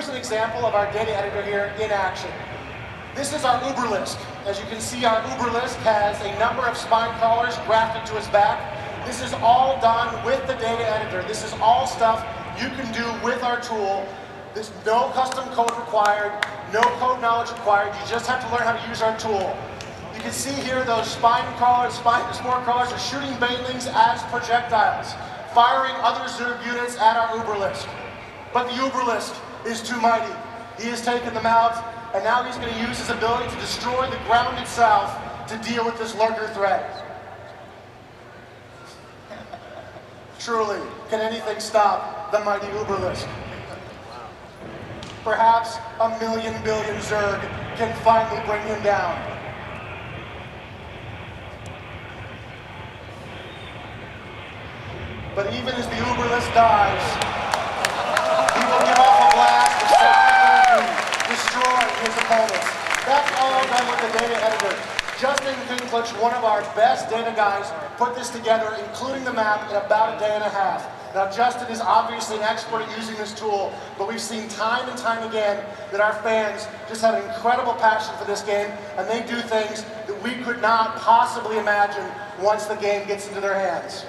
here's an example of our data editor here in action. This is our Uberlisk. As you can see, our Uberlisk has a number of spine crawlers grafted to its back. This is all done with the data editor. This is all stuff you can do with our tool. There's no custom code required, no code knowledge required. You just have to learn how to use our tool. You can see here those spine spore crawlers are shooting banelings as projectiles, firing other Zerg units at our Uberlisk. But the Uberlisk is too mighty. He has taken them out, and now he's going to use his ability to destroy the ground itself to deal with this lurker threat. Truly, can anything stop the mighty Uberlisk? Perhaps a million billion Zerg can finally bring him down. But even as the Uberlisk dies, he will give off a blast of solid energy, destroying his opponents. That's all done with the data editor. Justin Kinclich, one of our best data guys, put this together, including the map, in about a day and a half. Now, Justin is obviously an expert at using this tool, but we've seen time and time again that our fans just have an incredible passion for this game, and they do things that we could not possibly imagine once the game gets into their hands.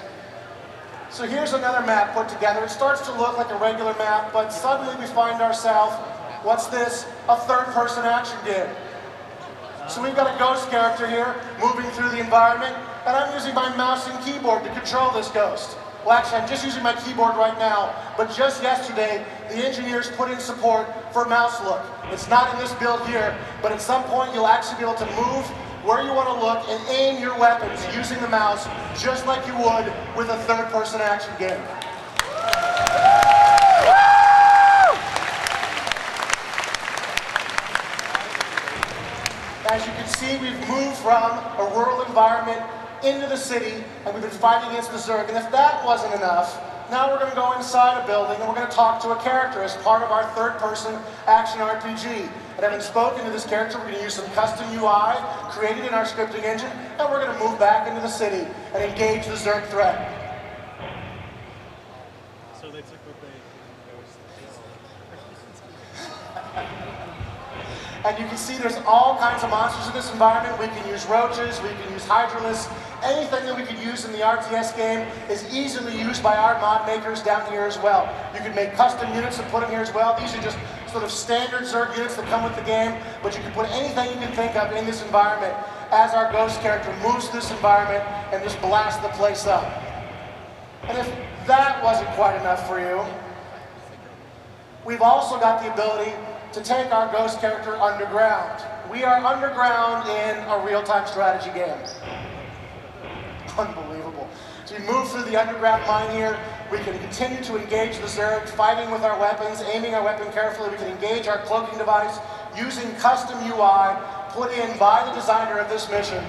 So here's another map put together. It starts to look like a regular map, but suddenly we find ourselves, what's this? A third-person action game. So we've got a ghost character here, moving through the environment, and I'm using my mouse and keyboard to control this ghost. Well, actually, I'm just using my keyboard right now, but just yesterday, the engineers put in support for mouse look. It's not in this build here, but at some point, you'll actually be able to move where you want to look and aim your weapons using the mouse, just like you would with a third-person action game. As you can see, we've moved from a rural environment into the city, and we've been fighting against the Zerg. And if that wasn't enough, now we're going to go inside a building and we're going to talk to a character as part of our third-person action RPG. And having spoken to this character, we're going to use some custom UI created in our scripting engine, and we're going to move back into the city and engage the Zerg threat. So they took what they And you can see there's all kinds of monsters in this environment. We can use roaches, we can use hydralisks. Anything that we could use in the RTS game is easily used by our mod makers down here as well. You can make custom units and put them here as well. These are just sort of standard Zerg units that come with the game, but you can put anything you can think of in this environment as our ghost character moves through this environment and just blasts the place up. And if that wasn't quite enough for you, we've also got the ability to take our ghost character underground. We are underground in a real-time strategy game. Unbelievable. So we move through the underground mine here. We can continue to engage the Zerg, fighting with our weapons, aiming our weapon carefully. We can engage our cloaking device using custom UI put in by the designer of this mission.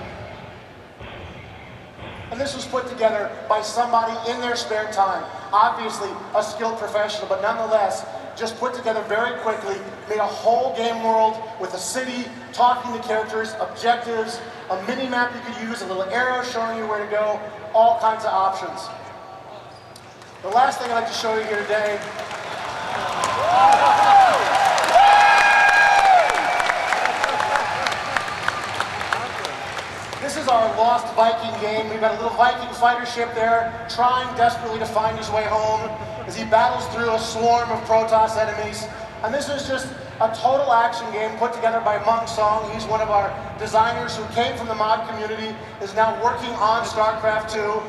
And this was put together by somebody in their spare time. Obviously a skilled professional, but nonetheless, just put together very quickly, made a whole game world with a city, talking to characters, objectives, a mini-map you could use, a little arrow showing you where to go, all kinds of options. The last thing I'd like to show you here today this is our Lost Viking game. We've got a little Viking fighter ship there, trying desperately to find his way home as he battles through a swarm of Protoss enemies. And this is just a total action game put together by Monk Song. He's one of our designers who came from the mod community, is now working on StarCraft 2. You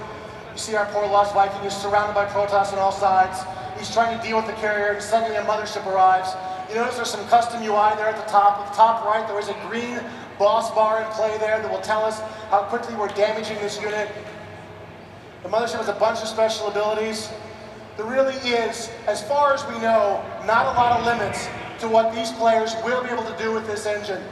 see our poor Lost Viking is surrounded by Protoss on all sides. He's trying to deal with the carrier, and suddenly a mothership arrives. You notice there's some custom UI there at the top. At the top right, there is a green boss bar in play there that will tell us how quickly we're damaging this unit. The mothership has a bunch of special abilities. There really is, as far as we know, not a lot of limits to what these players will be able to do with this engine.